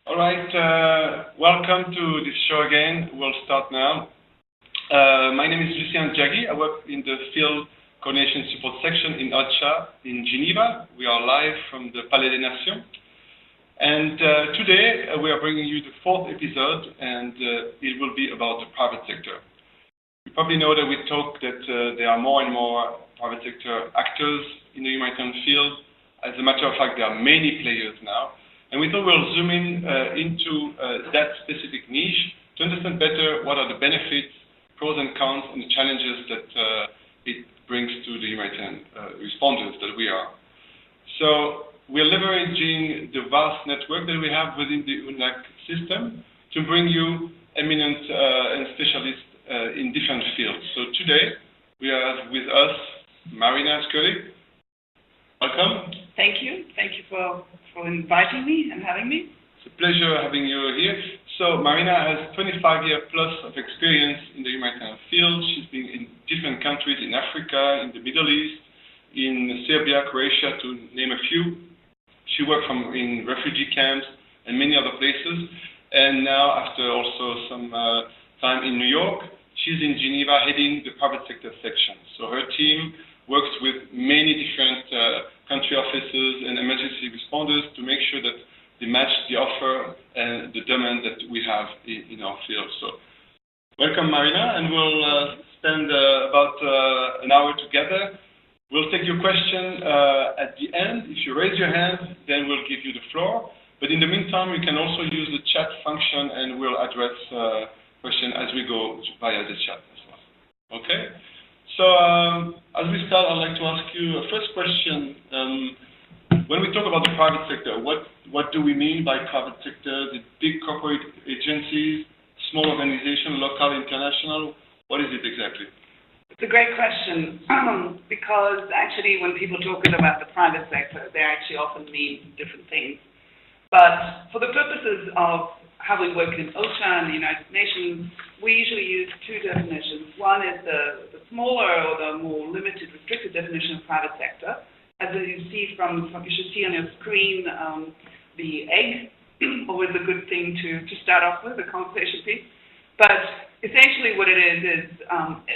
All right, welcome to this show again. We'll start now. My name is Lucien Jaggi. I work in the Field Coordination Support Section in OCHA in Geneva. We are live from the Palais des Nations. And today we are bringing you the fourth episode, and it will be about the private sector. You probably know that we talk that there are more and more private sector actors in the humanitarian field. As a matter of fact, there are many players now. And we thought we'll zoom in into that specific niche to understand better what are the benefits, pros and cons, and the challenges that it brings to the humanitarian responders that we are. So we're leveraging the vast network that we have within the UNDAC system to bring you eminent and specialists in different fields. So today we have with us Marina Skuric. Welcome. Thank you. Thank you for inviting me and having me. It's a pleasure having you here. So Marina has 25 years plus of experience in the humanitarian field. She's been in different countries in Africa, in the Middle East, in Serbia, Croatia, to name a few. She worked in refugee camps and many other places. And now, after also some time in New York, she's in Geneva heading the private sector section. So her team works with many different country offices and emergency responders to make sure that they match the offer and the demand that we have in our field. So welcome, Marina, and we'll spend about an hour together. We'll take your question at the end. If you raise your hand, then we'll give you the floor. But in the meantime, you can also use the chat function, and we'll address questions as we go via the chat as well. Okay? So as we start, I'd like to ask you a first question. When we talk about the private sector, what do we mean by private sector? The big corporate agencies, small organizations, local, international? What is it exactly? It's a great question because actually when people talk about the private sector, they actually often mean different things. But for the purposes of how we work in OCHA and the United Nations, we usually use two definitions. One is the smaller or the more limited, restricted definition of private sector. As you see you should see on your screen, the egg, always a good thing to start off with, the conversation piece. But essentially what it is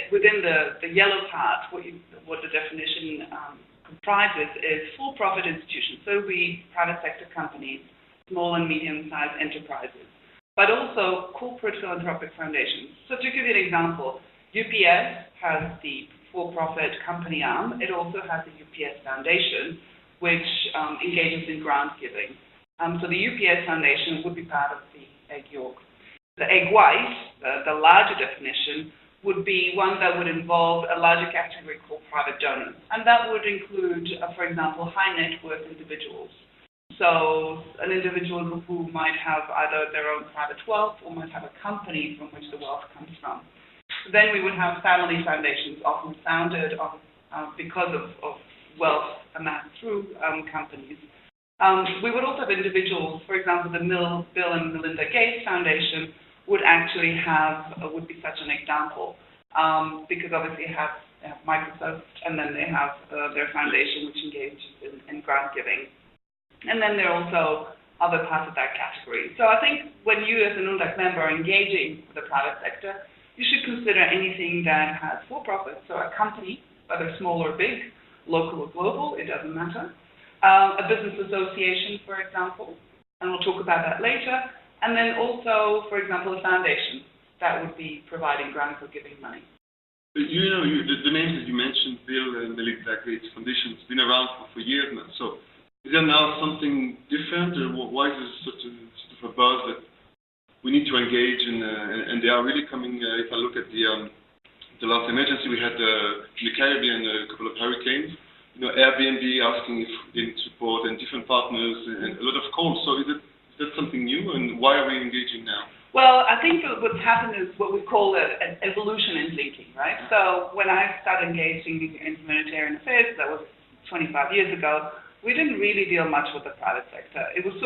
within the yellow part, what the definition comprises is for-profit institutions. So private sector companies, small and medium-sized enterprises, but also corporate philanthropic foundations. So to give you an example, UPS has the for-profit company arm. It also has the UPS Foundation, which engages in grant giving. So the UPS Foundation would be part of the egg yolk. The egg white, the larger definition, would be one that would involve a larger category called private donors. And that would include, for example, high net worth individuals. So an individual who might have either their own private wealth or might have a company from which the wealth comes from. Then we would have family foundations, often founded because of wealth amassed through companies. We would also have individuals, for example, the Bill and Melinda Gates Foundation would be such an example because obviously they have Microsoft, and then they have their foundation which engages in grant giving. And then there are also other parts of that category. So I think when you as an UNDAC member are engaging with the private sector, you should consider anything that has for-profit, so a company, whether small or big, local or global, it doesn't matter. A business association, for example, and we'll talk about that later. And then also, for example, a foundation that would be providing grants or giving money. You know, the names that you mentioned, Bill and Melinda Gates Foundation, has been around for years now. So is there now something different, or why is there such a buzz that we need to engage and they are really coming? If I look at the last emergency we had in the Caribbean, a couple of hurricanes, Airbnb asking if they need support and different partners and a lot of calls. So is that something new, and why are we engaging now? Well, I think what's happened is what we call an evolution in linking, right? So when I started engaging in humanitarian affairs, that was 25 years ago, we didn't really deal much with the private sector. It was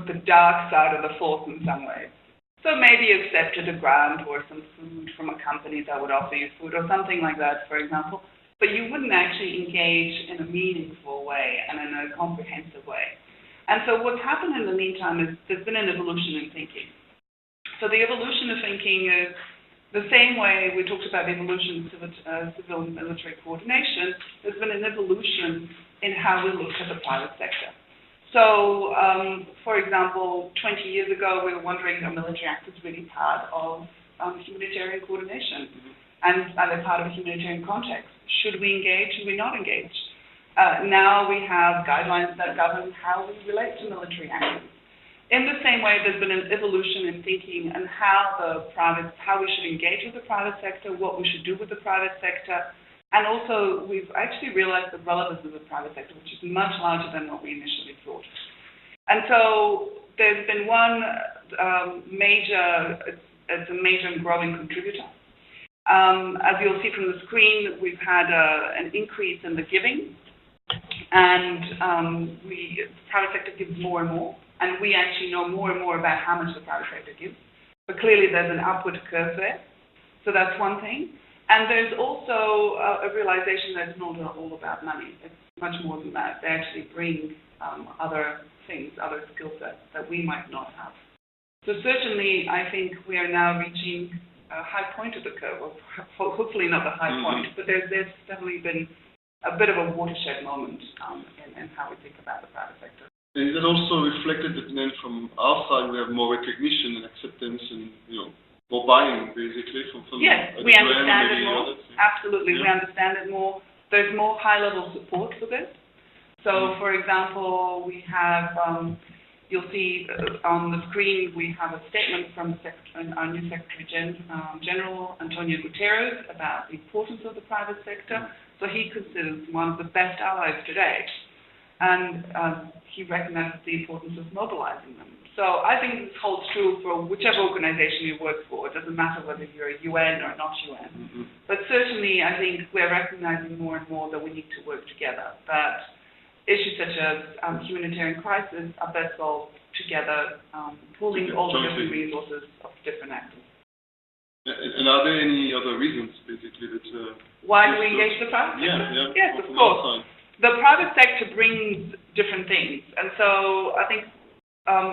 the dark side of the force in some ways. So maybe you accepted a grant or some food from a company that would offer you food or something like that, for example, but you wouldn't actually engage in a meaningful way and in a comprehensive way. And so what's happened in the meantime is there's been an evolution in thinking. So the evolution of thinking is the same way we talked about the evolution of civil and military coordination. There's been an evolution in how we look at the private sector. So, for example, 20 years ago, we were wondering, are military actors really part of humanitarian coordination? And are they part of a humanitarian context? Should we engage? Should we not engage? Now we have guidelines that govern how we relate to military actors. In the same way, there's been an evolution in thinking and how we should engage with the private sector, what we should do with the private sector, and also we've actually realized the relevance of the private sector, which is much larger than what we initially thought. And so there's been one it's a major and growing contributor. As you'll see from the screen, we've had an increase in the giving, and the private sector gives more and more, and we actually know more and more about how much the private sector gives. But clearly there's an upward curve there, so that's one thing. And there's also a realization that it's not all about money. It's much more than that. They actually bring other things, other skill sets that we might not have. So certainly, I think we are now reaching a high point of the curve, or hopefully not the high point, but there's definitely been a bit of a watershed moment in how we think about the private sector. And is that also reflected that then from our side we have more recognition and acceptance and, more buying basically from yes, we understand it more. Absolutely, we understand it more. There's more high-level support for this. So, for example, we have, you'll see on the screen, we have a statement from our new Secretary General, Antonio Guterres, about the importance of the private sector. So he considers one of the best allies today. And he recognizes the importance of mobilizing them. So I think this holds true for whichever organization you work for. It doesn't matter whether you're a UN or not UN. But certainly I think we're recognizing more and more that we need to work together, that issues such as humanitarian crisis are best solved together, pooling all the different resources of different actors. And are there any other reasons, basically, that... why do we engage the private sector? Yes, of course. The private sector brings different things, and so I think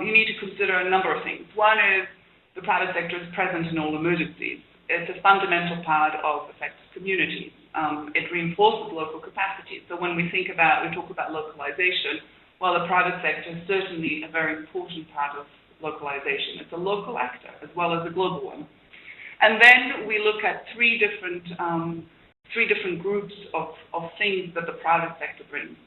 you need to consider a number of things. One is the private sector is present in all emergencies. It's a fundamental part of affected communities. It reinforces local capacity. So when we talk about localization, well, the private sector is certainly a very important part of localization. It's a local actor as well as a global one. And then we look at three different groups of things that the private sector brings.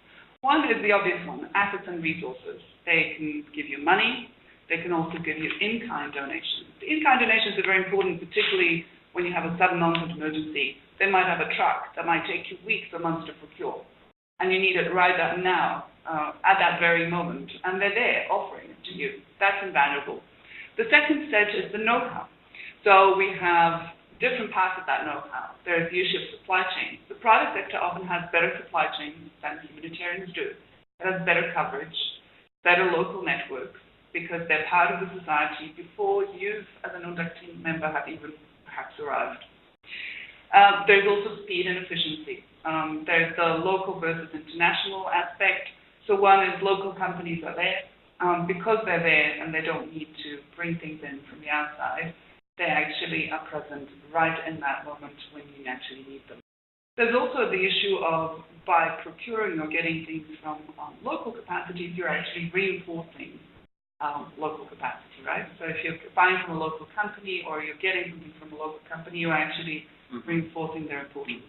One is the obvious one, assets and resources. They can give you money. They can also give you in-kind donations. The in-kind donations are very important, particularly when you have a sudden onset emergency. They might have a truck that might take you weeks or months to procure, and you need it right now, at that very moment, and they're there offering it to you. That's invaluable. The second set is the know-how. So we have different parts of that know-how. There's the issue of supply chains. The private sector often has better supply chains than humanitarians do. It has better coverage, better local networks, because they're part of the society before you, as an UNDAC team member, have even perhaps arrived. There's also speed and efficiency. There's the local versus international aspect. So one is local companies are there. Because they're there and they don't need to bring things in from the outside, they actually are present right in that moment when you actually need them. There's also the issue of, by procuring or getting things from local capacities, you're actually reinforcing local capacity, right? So if you're buying from a local company or you're getting something from a local company, you're actually reinforcing their importance.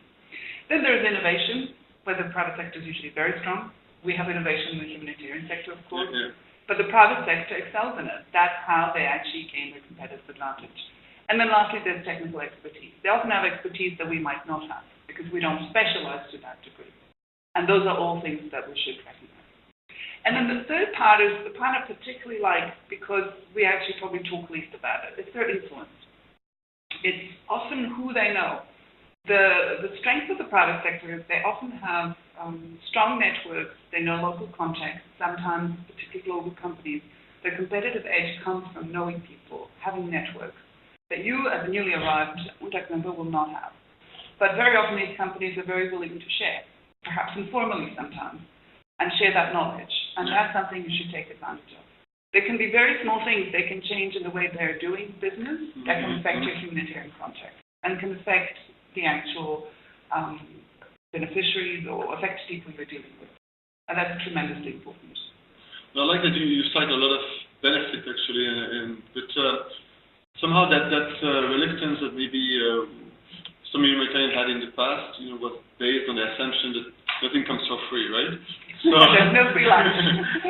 Then there's innovation, where the private sector is usually very strong. We have innovation in the humanitarian sector, of course, but the private sector excels in it. That's how they actually gain their competitive advantage. And then lastly, there's technical expertise. They often have expertise that we might not have because we don't specialize to that degree. And those are all things that we should recognize. And then the third part is the part I particularly like because we actually probably talk least about it. It's their influence. It's often who they know. The strength of the private sector is they often have strong networks. They know local contexts, sometimes particularly global companies. Their competitive edge comes from knowing people, having networks that you, as a newly arrived UNDAC member, will not have. But very often these companies are very willing to share, perhaps informally sometimes, and share that knowledge. and that's something you should take advantage of. There can be very small things. They can change in the way they're doing business that can affect your humanitarian context and can affect the actual beneficiaries or affect people you're dealing with. And that's tremendously important. Well, I like that you cite a lot of benefit actually, but somehow that reluctance that maybe some humanitarians had in the past, was based on the assumption that nothing comes for free, right? So there's no free lunch.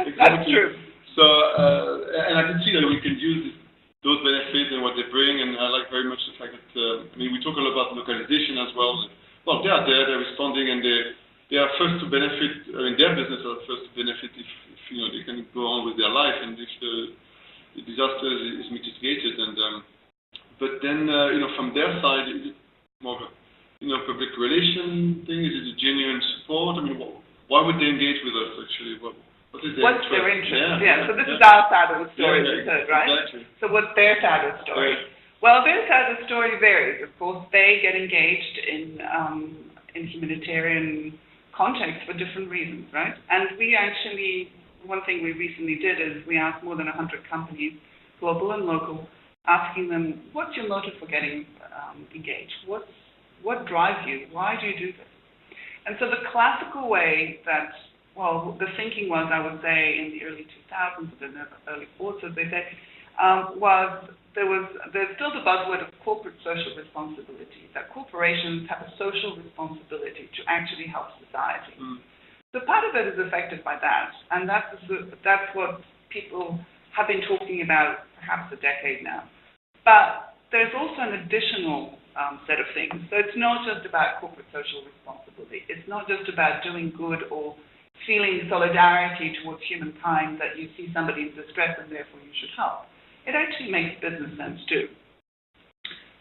Exactly. That's true. So, and I can see that we can use those benefits and what they bring, and I like very much the fact that, we talk a lot about localization as well. Well, they are there, they're responding, and they are first to benefit, their business are first to benefit if they can go on with their life, and if the disaster is mitigated. And but then, from their side, is it more of a, public relation thing? Is it a genuine support? Why would they engage with us, actually? What's their interest? Yeah. So this is our side of the story, right? Exactly. So what's their side of the story? Well, their side of the story varies. Of course, they get engaged in humanitarian context for different reasons, right? And we actually, one thing we recently did is we asked more than 100 companies, global and local, asking them, what's your motive for getting engaged? What drives you? Why do you do this? And so the classical way that the thinking was, I would say, in the early 2000s, in the early 40s, they said, there's still the buzzword of corporate social responsibility, that corporations have a social responsibility to actually help society. So part of it is affected by that, and that's what people have been talking about perhaps a decade now. But there's also an additional set of things. So it's not just about corporate social responsibility. It's not just about doing good or feeling solidarity towards humankind, that you see somebody in distress and therefore you should help. It actually makes business sense too.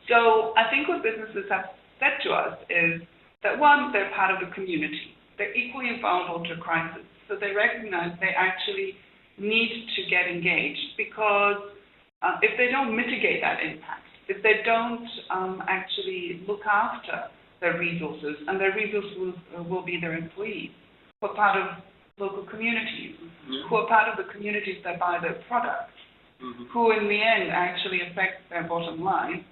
So I think what businesses have said to us is that, one, they're part of the community. They're equally vulnerable to crisis. So they recognize they actually need to get engaged, because if they don't mitigate that impact, if they don't actually look after their resources, and their resources will be their employees, who are part of local communities, who are part of the communities that buy their products, who in the end actually affect their bottom line,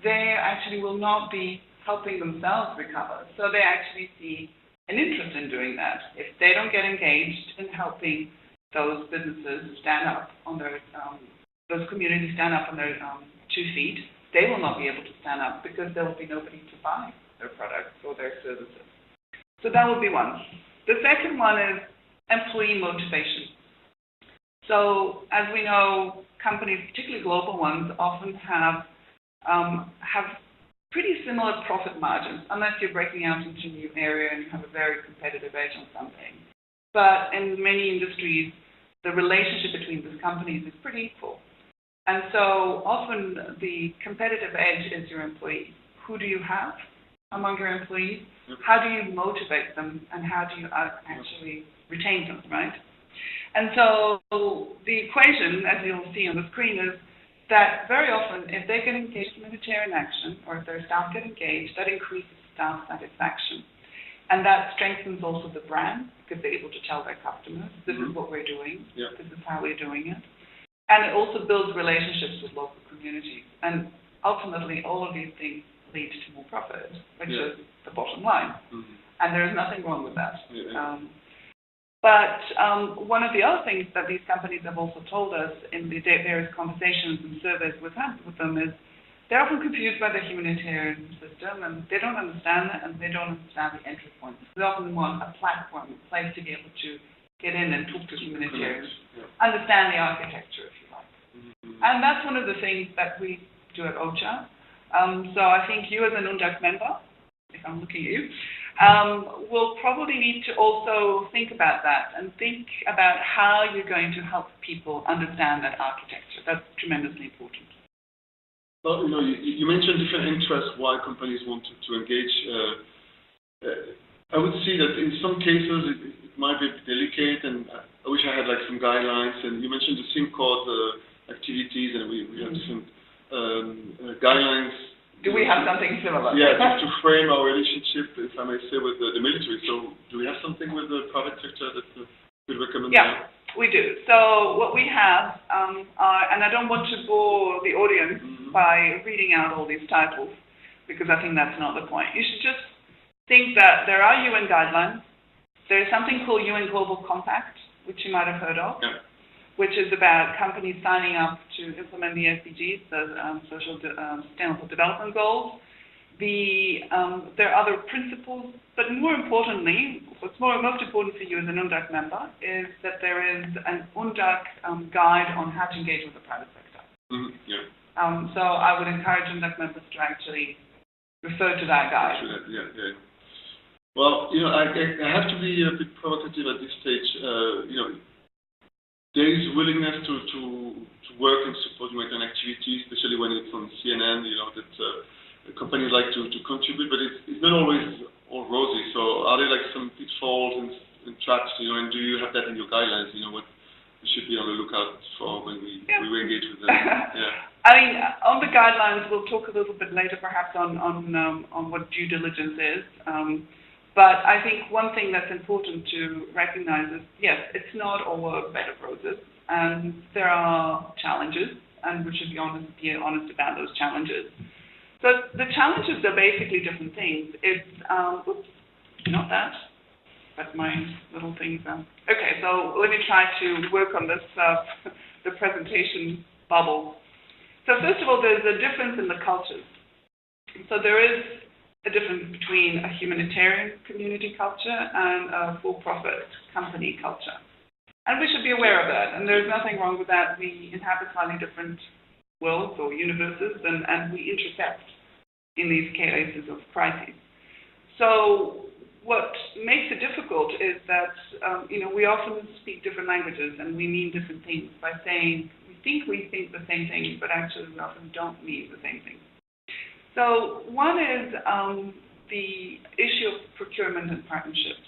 they actually will not be helping themselves recover. So they actually see an interest in doing that. If they don't get engaged in helping those businesses stand up on their, those communities stand up on their 2 feet, they will not be able to stand up, because there will be nobody to buy their products or their services. So that would be one. The second one is employee motivation. So as we know, companies, particularly global ones, often have pretty similar profit margins, unless you're breaking out into a new area and you have a very competitive edge on something. But in many industries, the relationship between these companies is pretty equal. And so often the competitive edge is your employees. Who do you have among your employees? How do you motivate them, and how do you actually retain them, right? And so the equation, as you'll see on the screen, is that very often if they get engaged in humanitarian action, or if their staff get engaged, that increases staff satisfaction. And that strengthens also the brand, because they're able to tell their customers, this is what we're doing, this is how we're doing it. And it also builds relationships with local communities. And ultimately, all of these things lead to more profit, which is the bottom line. And there is nothing wrong with that. But one of the other things that these companies have also told us in the various conversations and surveys we've had with them is they're often confused by the humanitarian system, and they don't understand it, and they don't understand the entry points. They often want a platform, a place to be able to get in and talk to humanitarians, understand the architecture, if you like. And that's one of the things that we do at OCHA. So I think you as an UNDAC member, if I'm looking at you, will probably need to also think about that, and think about how you're going to help people understand that architecture. That's tremendously important. Well, you mentioned different interests why companies want to engage. I would see that in some cases it might be delicate, and I wish I had like some guidelines. And you mentioned the SIM code activities, and we have different guidelines. Do we have something similar? Yeah, to frame our relationship, if I may say, with the military. So do we have something with the private sector that could recommend? Yeah, we do. So what we have are, and I don't want to bore the audience by reading out all these titles, because I think that's not the point. You should just think that there are UN guidelines. There's something called UN Global Compact, which you might have heard of, which is about companies signing up to implement the SDGs, the Sustainable Development Goals. There are other principles, but more importantly, what's most important for you as an UNDAC member is that there is an UNDAC guide on how to engage with the private sector. So I would encourage UNDAC members to actually refer to that guide. Well, I have to be a bit provocative at this stage. There is willingness to work and support humanitarian activities, especially when it's on CNN. That companies like to contribute, but it's not always all rosy. So, are there like some pitfalls and traps? And do you have that in your guidelines? What we should be on the lookout for when we engage with them. I mean, on the guidelines, we'll talk a little bit later, perhaps on what due diligence is. But I think one thing that's important to recognize is, yes, it's not all a bed of roses, and there are challenges, and we should be honest about those challenges. So the challenges are basically different things. It's, not that, but my little things. Okay, so let me try to work on this, the presentation bubble. So first of all, there's a difference in the cultures. So there is a difference between a humanitarian community culture and a for-profit company culture. And we should be aware of that, and there's nothing wrong with that. We inhabit slightly different worlds or universes, and we intersect in these cases of crises. So what makes it difficult is that, we often speak different languages and we mean different things by saying we think the same thing, but actually we often don't mean the same thing. So one is the issue of procurement and partnerships.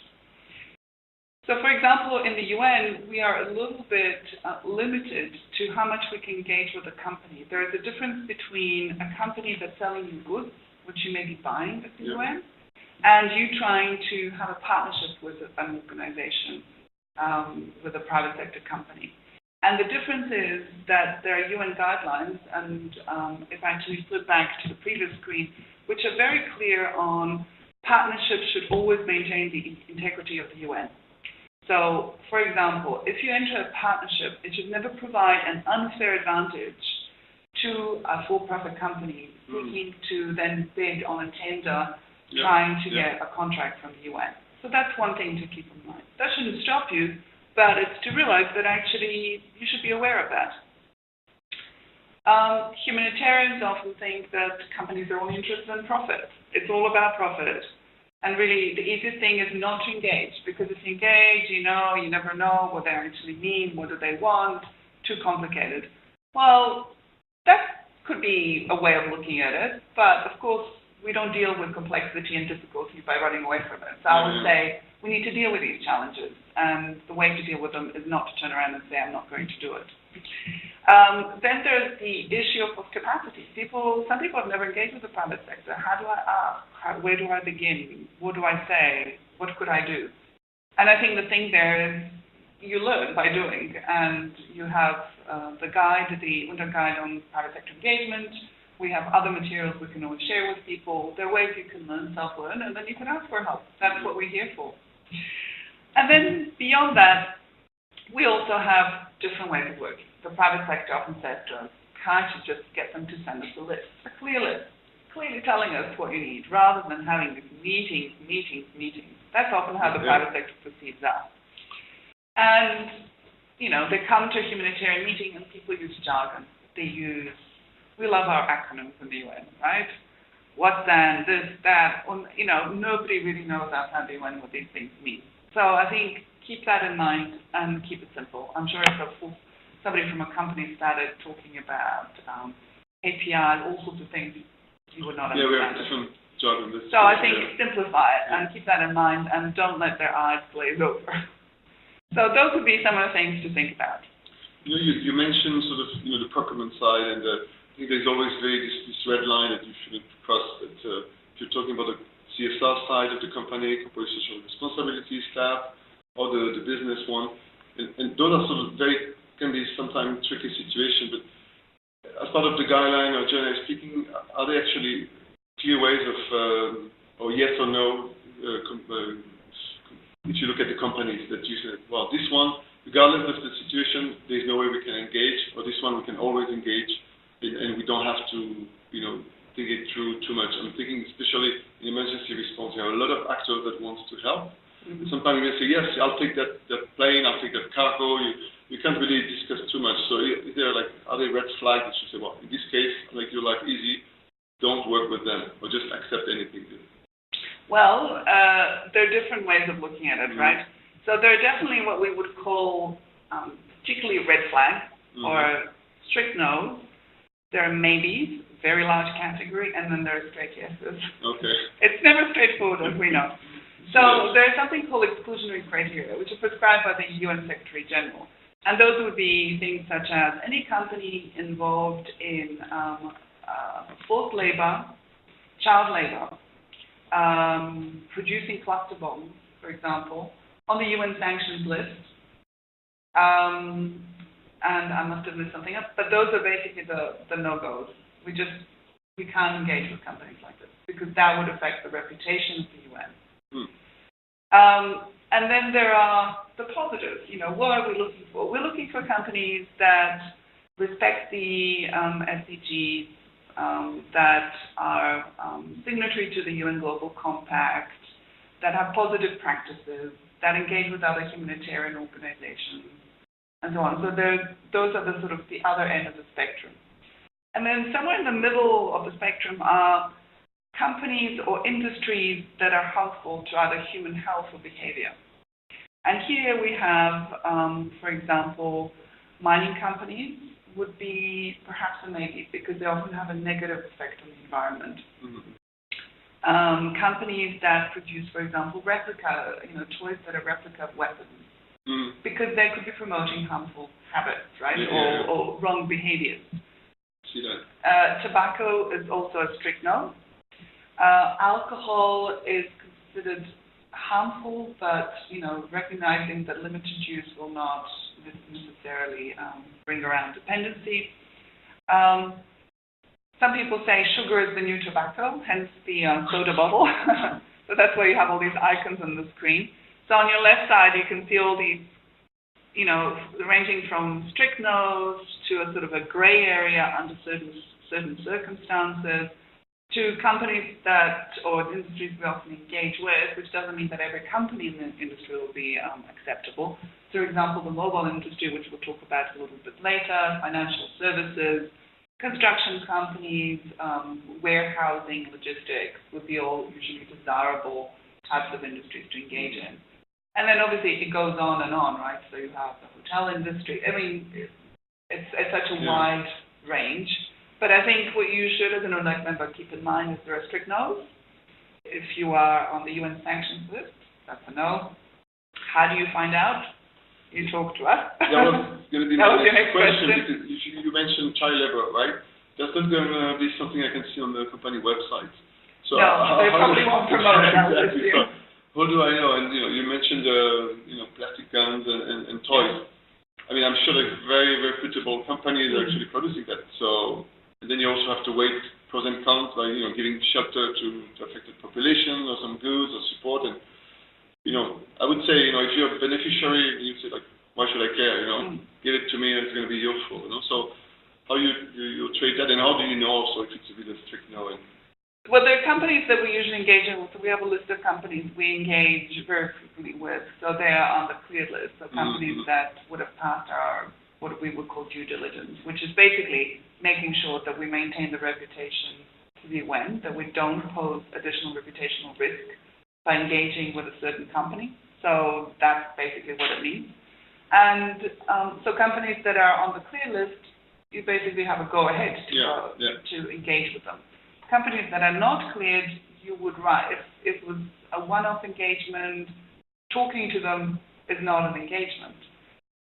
So for example, in the UN, we are a little bit limited to how much we can engage with a company. There is a difference between a company that's selling you goods, which you may be buying at the UN, and you trying to have a partnership with an organization, with a private sector company. And the difference is that there are UN guidelines, and if I actually flip back to the previous screen, which are very clear on partnerships should always maintain the integrity of the UN. So, for example, if you enter a partnership, it should never provide an unfair advantage to a for-profit company seeking to then bid on a tender, trying to get a contract from the UN. So that's one thing to keep in mind. That shouldn't stop you, but it's to realize that actually you should be aware of that. Humanitarians often think that companies are only interested in profit. It's all about profit. And really, the easiest thing is not to engage, because if you engage, you never know what they actually mean, what do they want, too complicated. Well, that could be a way of looking at it, but of course, we don't deal with complexity and difficulty by running away from it. So I would say we need to deal with these challenges, and the way to deal with them is not to turn around and say, I'm not going to do it. Then there's the issue of capacity. Some people have never engaged with the private sector. How do I ask? Where do I begin? What do I say? What could I do? And I think the thing there is you learn by doing, and you have the UNDAC guide on private sector engagement. We have other materials we can always share with people. There are ways you can learn, self-learn, and then you can ask for help. That's what we're here for. And then beyond that, we also have different ways of working. The private sector often says to us, can't you just get them to send us a list, a clear list, clearly telling us what you need, rather than having these meetings. That's often how the private sector perceives us. And, they come to a humanitarian meeting and people use jargon. We love our acronyms in the UN, right? What then, this, that, nobody really knows outside the UN what these things mean. So I think keep that in mind and keep it simple. I'm sure if somebody from a company started talking about APIs, all sorts of things, you would not understand. Yeah, we have different jargon. So I think simplify it and keep that in mind, and don't let their eyes glaze over. So those would be some of the things to think about. You mentioned sort of the procurement side, and I think there's always this red line that you shouldn't cross. That if you're talking about the CSR side of the company, corporate social responsibility staff, or the business one, and those are sort of can be sometimes tricky situations, but as part of the guideline or generally speaking, are there actually clear ways of, or yes or no, if you look at the companies that you say, well, this one, regardless of the situation, there's no way we can engage, or this one we can always engage, and we don't have to, think it through too much. I'm thinking especially in emergency response, there are a lot of actors that want to help. Mm-hmm. Sometimes we say, yes, I'll take that plane, I'll take that cargo. You can't really discuss too much. So are there red flags that you say, well, in this case, make your life easy, don't work with them, or just accept anything? Well, there are different ways of looking at it, right? So there are definitely what we would call particularly red flags or strict no's. There are maybes, very large category, and then there are straight yeses. Okay. It's never straightforward, as we know. So there's something called exclusionary criteria, which are prescribed by the UN Secretary General. And those would be things such as any company involved in forced labor, child labor, producing cluster bombs, for example, on the UN sanctions list. And I must have missed something else, but those are basically the no-goes. We can't engage with companies like this because that would affect the reputation of the UN. And then there are the positives. What are we looking for? We're looking for companies that respect the SDGs, that are signatory to the UN Global Compact, that have positive practices, that engage with other humanitarian organizations, and so on. So those are the sort of the other end of the spectrum. And then somewhere in the middle of the spectrum are companies or industries that are harmful to either human health or behavior. And here we have, for example, mining companies would be perhaps a maybe because they often have a negative effect on the environment. Companies that produce, for example, toys that are replica of weapons, because they could be promoting harmful habits, right, or wrong behaviors. See that. Tobacco is also a strict no. Alcohol is considered harmful, but recognizing that limited use will not necessarily bring around dependency. Some people say sugar is the new tobacco, hence the soda bottle. So that's why you have all these icons on the screen. So on your left side, you can see all these, ranging from strict no's to a sort of a gray area under certain circumstances, to companies or industries we often engage with, which doesn't mean that every company in the industry will be acceptable. For example, the mobile industry, which we'll talk about a little bit later, financial services, construction companies, warehousing, logistics would be all usually desirable types of industries to engage in. And then obviously it goes on and on, right? So you have the hotel industry. I mean, it's such a wide range. But I think what you should, as an ONDAC member, keep in mind is there are strict no's. If you are on the UN sanctions list, that's a no. How do you find out? You talk to us. That was going to be my next question. Because you mentioned child labor, right? That's not going to be something I can see on the company website. So no, they probably won't promote it. Exactly. So how do I know? And you mentioned plastic guns and toys. I mean, I'm sure there's very reputable companies are actually producing that. So and then you also have to weigh pros and cons by giving shelter to affected population or some goods or support. And I would say if you're a beneficiary, you say like, why should I care? Give it to me, and it's going to be useful. So how you trade that, and how do you know also if it's a bit of strict no? Well, there are companies that we usually engage in. So we have a list of companies we engage very frequently with. So they are on the cleared list. So companies that would have passed our, what we would call due diligence, which is basically making sure that we maintain the reputation to the UN, that we don't pose additional reputational risk by engaging with a certain company. So that's basically what it means. And so companies that are on the clear list, you basically have a go-ahead to engage with them. Companies that are not cleared, you would write. If it was a one-off engagement, talking to them is not an engagement.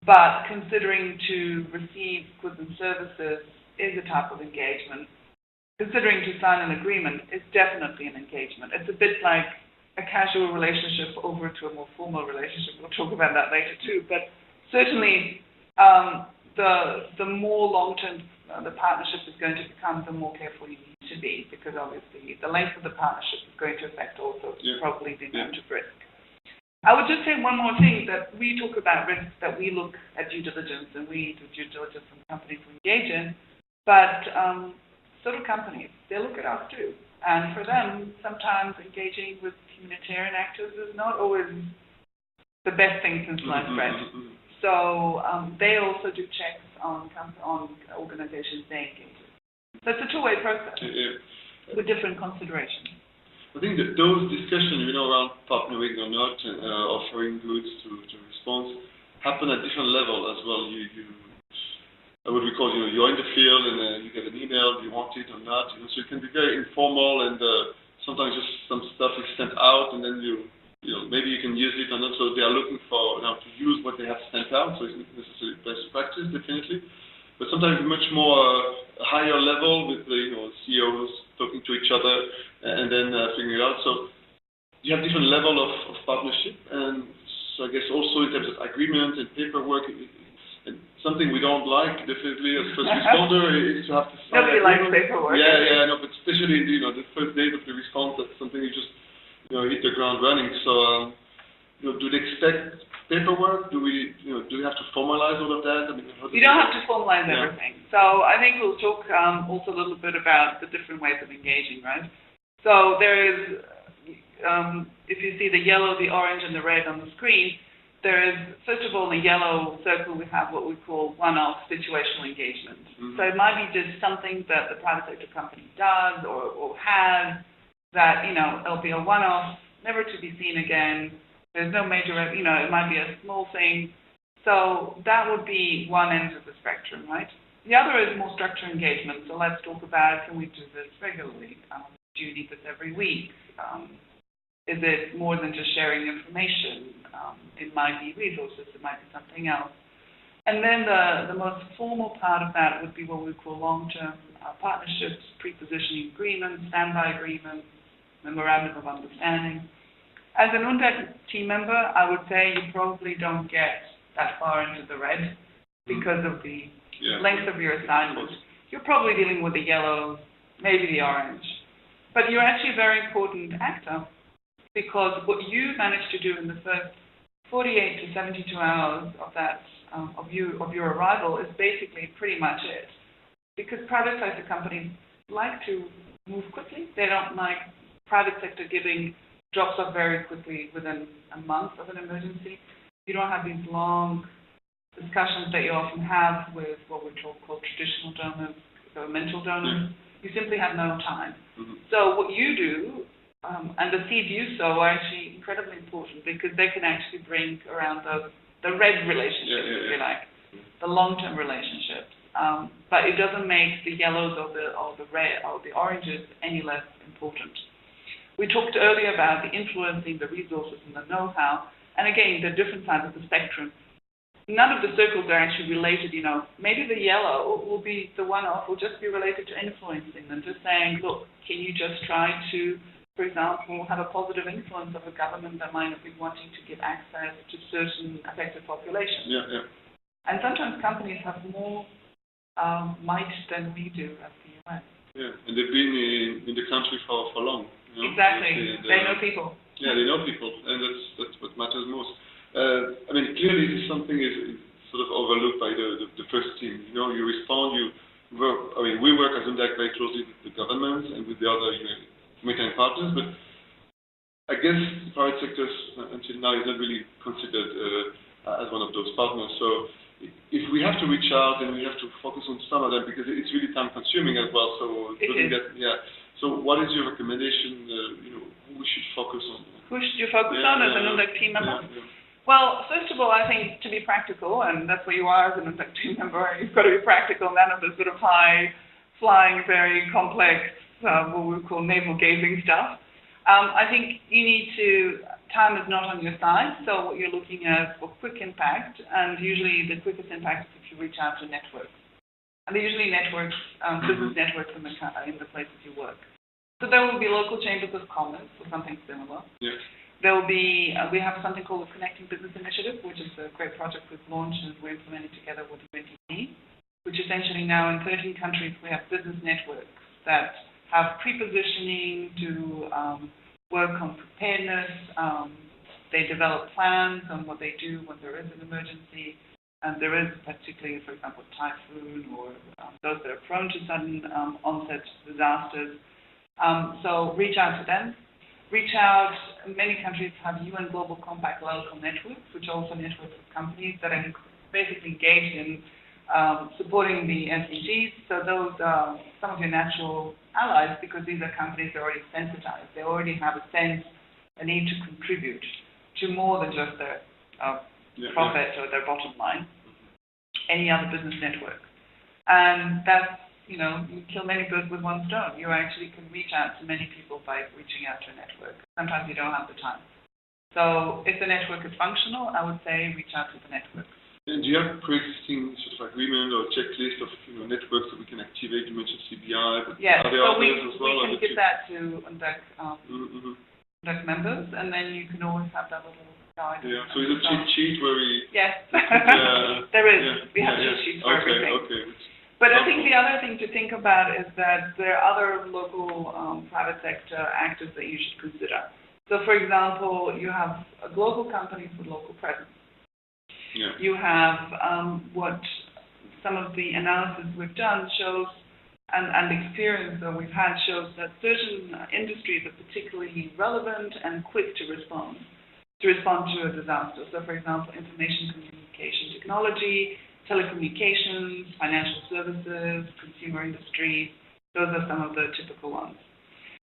But considering to receive goods and services is a type of engagement. Considering to sign an agreement is definitely an engagement. It's a bit like a casual relationship over to a more formal relationship. We'll talk about that later too. But certainly the more long-term the partnership is going to become, the more careful you need to be, because obviously the length of the partnership is going to affect also probably the amount of risk. I would just say one more thing, that we talk about risks, that we look at due diligence, and we do due diligence on companies we engage in, but so do companies. They look at us too. And for them, sometimes engaging with humanitarian actors is not always the best thing since sliced bread. So they also do checks on organizations they engage with. So it's a two-way process with different considerations. I think that those discussions, around partnering or not, offering goods to response, happen at different levels as well. I would recall, you're in the field and you get an email, do you want it or not? So it can be very informal, and sometimes just some stuff is sent out, and then maybe you can use it or not. So they are looking for to use what they have sent out. So it's not necessarily best practice, definitely. But sometimes much more higher level with the CEOs talking to each other and then figuring it out. So you have different level of partnership, and so I guess also in terms of agreement and paperwork, and something we don't like definitely as first responder is to have to sign. Nobody likes paperwork. Yeah, no, but especially the first days of the response, that's something you just hit the ground running. So do they expect paperwork? Do we have to formalize all of that? I mean, you don't have to formalize everything. So I think we'll talk also a little bit about the different ways of engaging, right? So there is, if you see the yellow, the orange, and the red on the screen, there is, first of all, in the yellow circle, we have what we call one-off situational engagement. So it might be just something that the private sector company does or has that, it'll be a one-off, never to be seen again. There's no major, it might be a small thing. So that would be one end of the spectrum, right? The other is more structured engagement. So let's talk about, can we do this regularly? Do you need this every week? Is it more than just sharing information? It might be resources, it might be something else. And then the most formal part of that would be what we call long-term partnerships, pre-positioning agreements, standby agreements, memorandum of understanding. As an UNDAC team member, I would say you probably don't get that far into the red because of the length of your assignment. You're probably dealing with the yellow, maybe the orange. But you're actually a very important actor, because what you managed to do in the first 48 to 72 hours of that of your arrival is basically pretty much it. Because private sector companies like to move quickly. They don't like private sector giving drops off very quickly within a month of an emergency. You don't have these long discussions that you often have with what we call traditional donors, governmental donors. You simply have no time. So what you do, and the seeds you sow, are actually incredibly important, because they can actually bring around the red relationships, if you like, the long-term relationships. But it doesn't make the yellows or the red or the oranges any less important. We talked earlier about the influencing, the resources, and the know-how, and again, the different sides of the spectrum. None of the circles are actually related, Maybe the yellow will be the one-off, will just be related to influencing them, just saying, look, can you just try to, for example, have a positive influence of a government that might not be wanting to give access to certain affected populations. And sometimes companies have more might than we do at the UN. And they've been in the country for long. Exactly. They know people. Yeah, they know people, and that's what matters most. I mean, clearly this is something is sort of overlooked by the first team. You respond, we work as UNDAC very closely with the governments and with the other humanitarian partners, but I guess the private sector until now is not really considered as one of those partners. So if we have to reach out, then we have to focus on some of them, because it's really time consuming as well. So So what is your recommendation? Who we should focus on? Who should you focus on as an UNDAC team member? Well, first of all, I think to be practical, and that's what you are as an UNDAC team member, you've got to be practical, none of the sort of high-flying, very complex, what we call navel-gazing stuff. I think you need time is not on your side, so what you're looking at for quick impact, and usually the quickest impact is if you reach out to networks. And they're usually networks, business networks in the places you work. So there will be local chambers of commerce or something similar. there will be, we have something called the Connecting Business Initiative, which is a great project we've launched and we're implementing together with UNDAC, which essentially now in 13 countries we have business networks that have pre-positioning to work on preparedness. They develop plans on what they do when there is an emergency. And there is particularly, for example, typhoon or those that are prone to sudden onset disasters. So reach out to them. Reach out, many countries have UN Global Compact local networks, which are also networks of companies that are basically engaged in supporting the SDGs. So those are some of your natural allies because these are companies that are already sensitized. They already have a sense, a need to contribute to more than just their profit or their bottom line, any other business network. And that's, you kill many birds with one stone. You actually can reach out to many people by reaching out to a network. Sometimes you don't have the time. So if the network is functional, I would say reach out to the network. And do you have pre-existing sort of agreement or checklist of networks that we can activate? You mentioned CBI, but yes, are there so others as well? We can give that to UNDAC members, and then you can always have that little guide. Yeah, so is it cheat sheet where we... Yes, there is. Yeah. We have cheat sheets for everything. Okay. But I think the other thing to think about is that there are other local private sector actors that you should consider. So, for example, you have global companies with local presence. Yeah. You have what some of the analysis we've done shows and experience that we've had shows that certain industries are particularly relevant and quick to respond to a disaster. So, for example, information communication technology, telecommunications, financial services, consumer industry, those are some of the typical ones.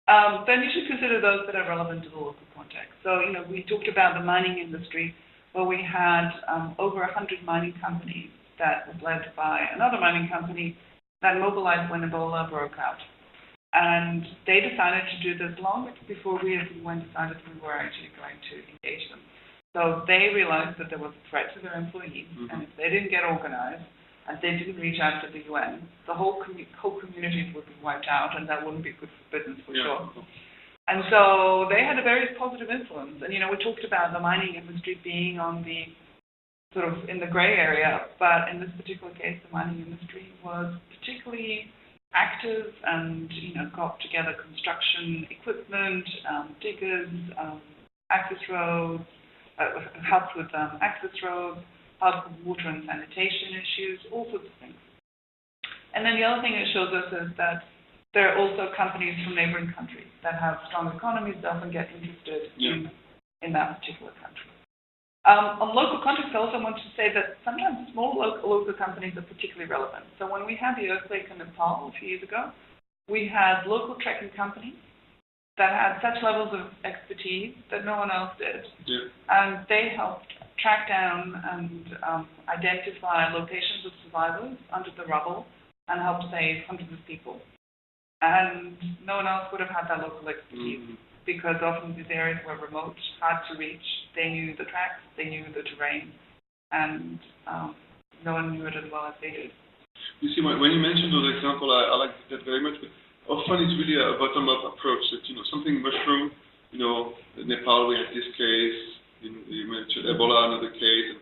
Then you should consider those that are relevant to the local context. So, we talked about the mining industry, where we had over 100 mining companies that was led by another mining company that mobilized when Ebola broke out. And they decided to do this long before we as UN decided we were actually going to engage them. So they realized that there was a threat to their employees, and if they didn't get organized, and they didn't reach out to the UN, the whole communities would be wiped out, and that wouldn't be good for business for sure. And so they had a very positive influence. And, we talked about the mining industry being on the sort of in the gray area, but in this particular case, the mining industry was particularly active and, got together construction equipment, diggers, access roads, helped with access roads, helped with water and sanitation issues, all sorts of things. And then the other thing it shows us is that there are also companies from neighboring countries that have strong economies that often get interested in that particular country. On local context, I also want to say that sometimes small local companies are particularly relevant. So when we had the earthquake in Nepal a few years ago, we had local trekking companies that had such levels of expertise that no one else did. Yeah. And they helped track down and identify locations of survivors under the rubble and helped save hundreds of people. And no one else would have had that local expertise because often these areas were remote, hard to reach. They knew the tracks, they knew the terrain, and no one knew it as well as they did. You see, when you mentioned those examples, I like that very much, but often it's really a bottom-up approach that, something mushroom, in Nepal we had this case, you mentioned Ebola, another case, and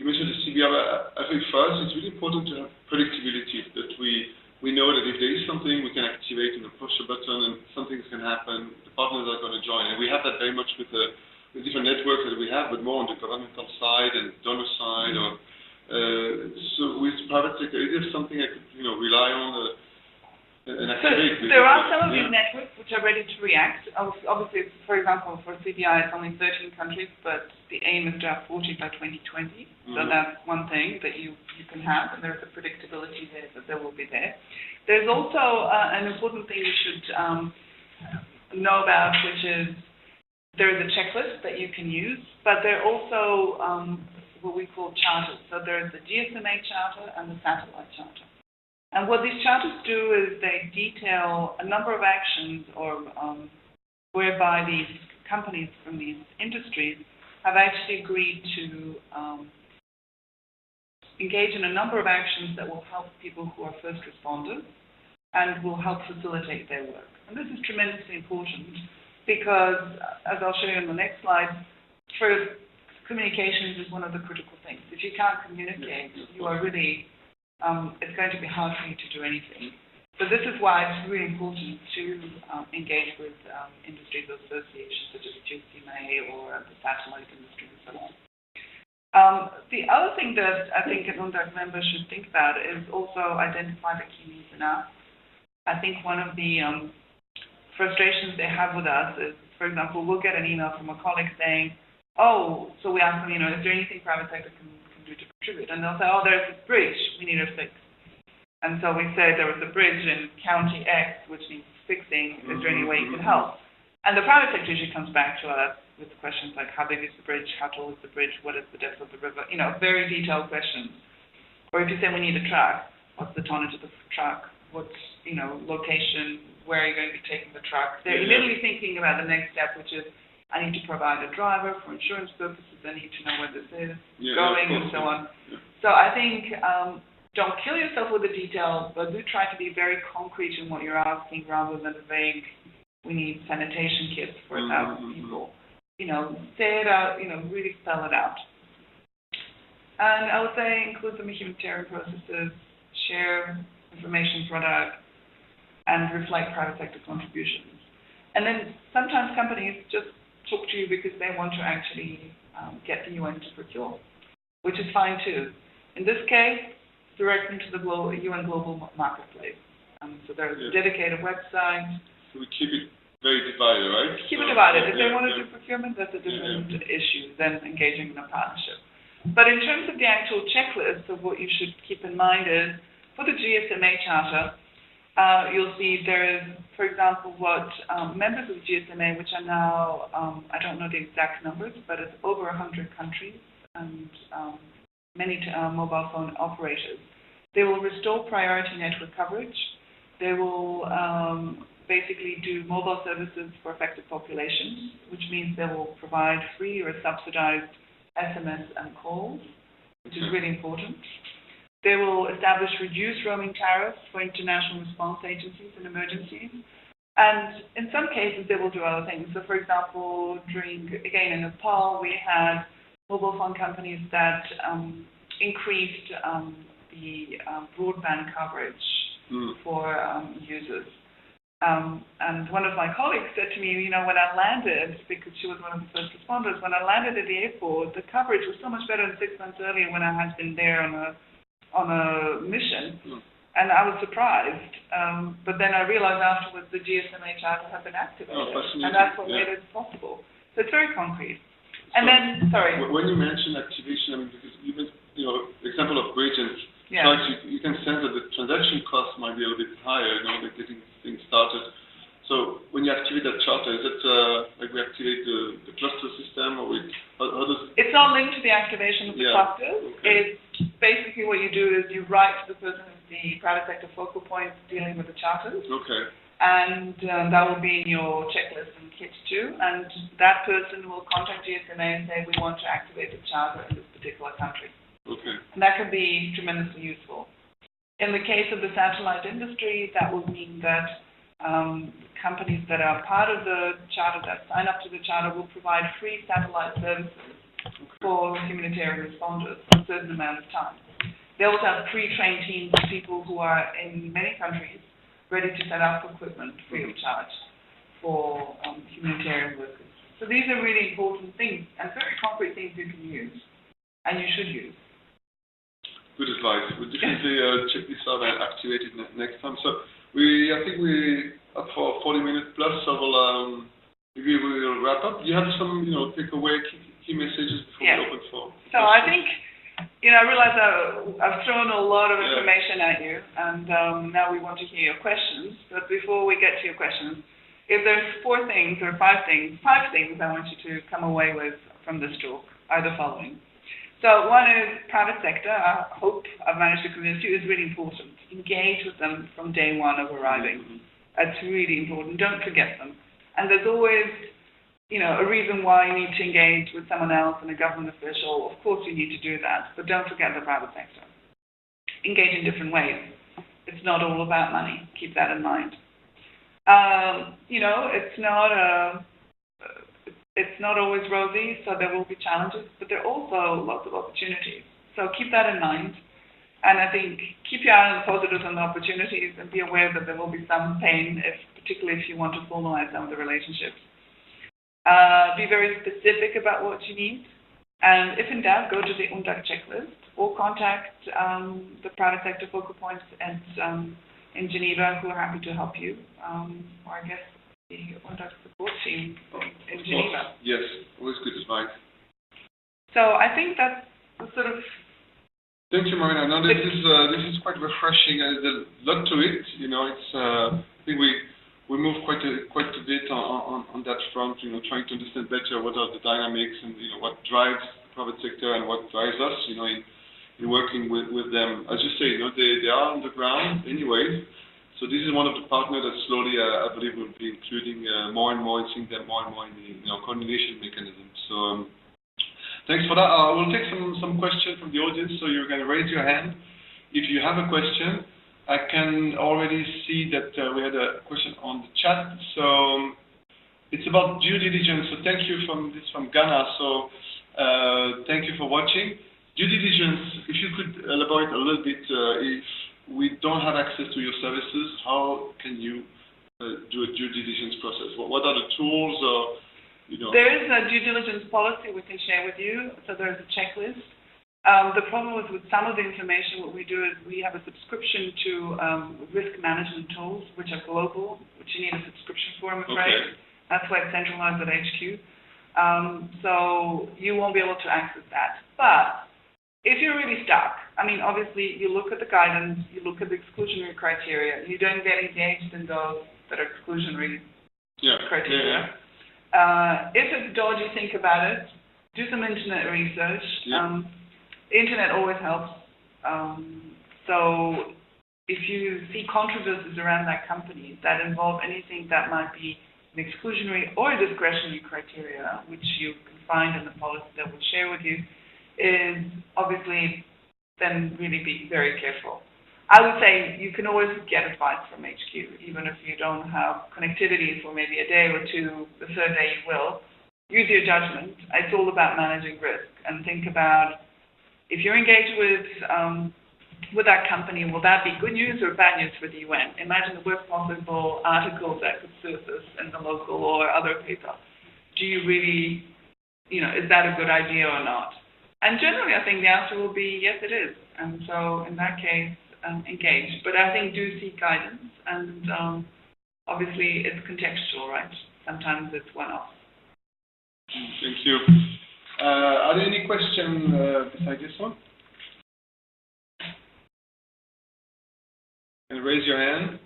you mentioned the CBR. I think for us it's really important to have predictability, that we know that if there is something we can activate, push a button and something can happen, the partners are going to join. And we have that very much with the different networks that we have, but more on the governmental side and donor side. Or so with private sector, is there something I could rely on and activate? So there are some of these networks which are ready to react. Obviously, for example, for CBI it's only 13 countries, but the aim is to have 40 by 2020. So that's one thing that you can have, and there's a predictability there that there will be there. There's also an important thing you should know about, which is there is a checklist that you can use, but there are also what we call charters. So there's the GSMA charter and the satellite charter. And what these charters do is they detail a number of actions or whereby these companies from these industries have actually agreed to engage in a number of actions that will help people who are first responders and will help facilitate their work. And this is tremendously important because, as I'll show you on the next slide, first, communications is one of the critical things. If you can't communicate, you are really, it's going to be hard for you to do anything. So this is why it's really important to engage with industries associations such as GSMA or the satellite industry and so on. The other thing that I think an UNDAC member should think about is also identify the key needs and asks. I think one of the frustrations they have with us is, for example, we'll get an email from a colleague saying, oh, so we ask them, is there anything private sector can do to contribute? And they'll say, oh, there's a bridge, we need it fixed. And so we say there was a bridge in County X, which needs fixing, is there any way you can help? And the private sector usually comes back to us with questions like, how big is the bridge, how tall is the bridge, what is the depth of the river, very detailed questions. Or if you say we need a truck, what's the tonnage of the truck, what's, location, where are you going to be taking the truck? They're literally thinking about the next step, which is, I need to provide a driver for insurance purposes, I need to know where this is going, and so on. So I think, don't kill yourself with the detail, but do try to be very concrete in what you're asking rather than vague, we need sanitation kits for 1,000 people. Say it out, really spell it out. And I would say include them in humanitarian processes, share information product, and reflect private sector contributions. And then sometimes companies just talk to you because they want to actually get the UN to procure, which is fine too. In this case, direct into the UN Global Marketplace. So there's a dedicated website. So we keep it very divided, right? Keep it divided. If they want to do procurement, that's a different issue than engaging in a partnership. But in terms of the actual checklist of what you should keep in mind is, for the GSMA Charter, you'll see there is, for example, what members of the GSMA, which are now, I don't know the exact numbers, but it's over 100 countries and many mobile phone operators. They will restore priority network coverage. They will basically do mobile services for affected populations, which means they will provide free or subsidized SMS and calls, which is really important. They will establish reduced roaming tariffs for international response agencies in emergencies. And in some cases, they will do other things. So, for example, again, in Nepal, we had mobile phone companies that increased the broadband coverage for users. And one of my colleagues said to me, when I landed, because she was one of the first responders, when I landed at the airport, the coverage was so much better than 6 months earlier when I had been there on a mission. And I was surprised. But then I realized afterwards the GSMA Charter had been activated. And that's what made it possible. So it's very concrete. And then, sorry. When you mention activation, because even, example of bridge, and you can sense that the transaction cost might be a little bit higher, like getting things started. So when you activate that charter, is it like we activate the cluster system, or how does? It's not linked to the activation of the clusters. Okay. It's basically what you do is you write to the person who's the private sector focal point dealing with the charters. Okay. And that will be in your checklist and kit too. And that person will contact GSMA and say, we want to activate the charter in this particular country. Okay. And that can be tremendously useful. In the case of the satellite industry, that will mean that companies that are part of the charter, that sign up to the charter, will provide free satellite services for humanitarian responders for a certain amount of time. They also have pre-trained teams of people who are in many countries ready to set up equipment free of charge for humanitarian workers. So these are really important things and very concrete things you can use and you should use. Good advice. We'll definitely check this out and activate it next time. So I think we're up for 40 minutes plus, so maybe we'll wrap up. Do you have some, takeaway key messages before we open for? So I think, I realize I've thrown a lot of information at you, and now we want to hear your questions. But before we get to your questions, if there's 4 things or 5 things I want you to come away with from this talk, are the following. So one is private sector. I hope I've managed to convince you is really important. Engage with them from day one of arriving. That's really important. Don't forget them. And there's always, a reason why you need to engage with someone else and a government official. Of course you need to do that, but don't forget the private sector. Engage in different ways. It's not all about money. Keep that in mind. It's not It's not always rosy, so there will be challenges, but there are also lots of opportunities. So keep that in mind. And I think keep your eye on the positives and the opportunities and be aware that there will be some pain, particularly if you want to formalize some of the relationships. Be very specific about what you need. And if in doubt, go to the UNDAC checklist or contact the private sector focal points in Geneva who are happy to help you. Or I guess the UNDAC support team in Geneva. Yes, always good advice. So I think that's the sort of... Thank you, Marina. No, this is quite refreshing. There's a lot to it. You know, it's I think we moved quite a bit on that front. You know, trying to understand better what are the dynamics and what drives the private sector and what drives us. You know, in working with them. As you say, they are on the ground anyway. So this is one of the partners that slowly, I believe, will be including more and more and seeing them more and more in the coordination mechanism. So. Thanks for that. We'll take some questions from the audience, so you're going to raise your hand if you have a question. I can already see that we had a question on the chat. So it's about due diligence. So thank you from Ghana. So thank you for watching. Due diligence, if you could elaborate a little bit, if we don't have access to your services, how can you do a due diligence process? What are the tools or There is a due diligence policy we can share with you, so there's a checklist. The problem is with some of the information, what we do is we have a subscription to risk management tools, which are global, which you need a subscription for, I'm afraid. Okay. That's why it's centralized at HQ. So you won't be able to access that. But if you're really stuck, I mean, obviously you look at the guidance, you look at the exclusionary criteria, you don't get engaged in those that are exclusionary criteria. If it's dodgy, think about it. Do some internet research. The internet always helps. So if you see controversies around that company that involve anything that might be an exclusionary or a discretionary criteria, which you can find in the policy that we'll share with you, is obviously then really be very careful. I would say you can always get advice from HQ, even if you don't have connectivity for maybe a day or two, the third day you will. Use your judgment. It's all about managing risk. And think about, if you're engaged with that company, will that be good news or bad news for the UN? Imagine the worst possible articles that could surface in the local or other paper. Do you really, is that a good idea or not? And generally, I think the answer will be, yes, it is. And so in that case, engage. But I think do seek guidance, and obviously it's contextual, right? Sometimes it's one-off. Thank you. Are there any questions besides this one? And raise your hand.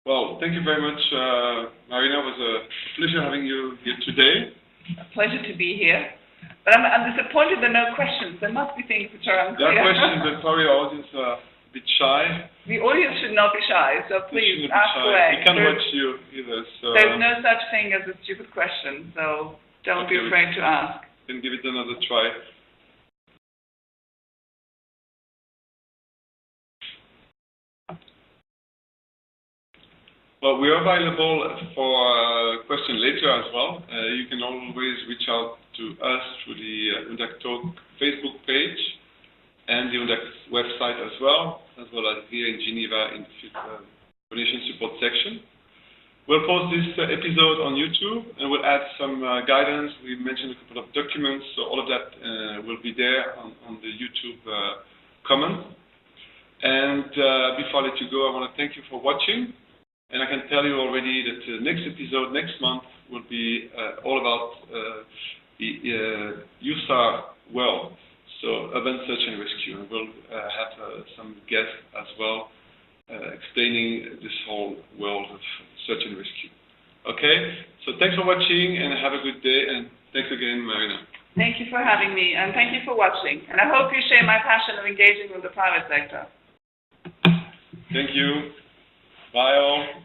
Well, thank you very much, Marina. It was a pleasure having you here today. A pleasure to be here. But I'm disappointed there are no questions. There must be things which are unclear. There are questions, but probably our audience are a bit shy. The audience should not be shy, so please ask away. We can't watch you either. So there's no such thing as a stupid question, so don't be afraid to ask. Then give it another try. Well, we are available for questions later as well. You can always reach out to us through the UNDAC Talk Facebook page and the UNDAC website as well as here in Geneva in the coordination support section. We'll post this episode on YouTube, and we'll add some guidance. We mentioned a couple of documents, so all of that will be there on the YouTube comment. And before I let you go, I want to thank you for watching. And I can tell you already that the next episode next month will be all about the USAR world, so Urban Search and Rescue. And we'll have some guests as well explaining this whole world of search and rescue. Okay, so thanks for watching and have a good day, and thanks again, Marina. Thank you for having me, and thank you for watching. And I hope you share my passion of engaging with the private sector. Thank you. Bye all.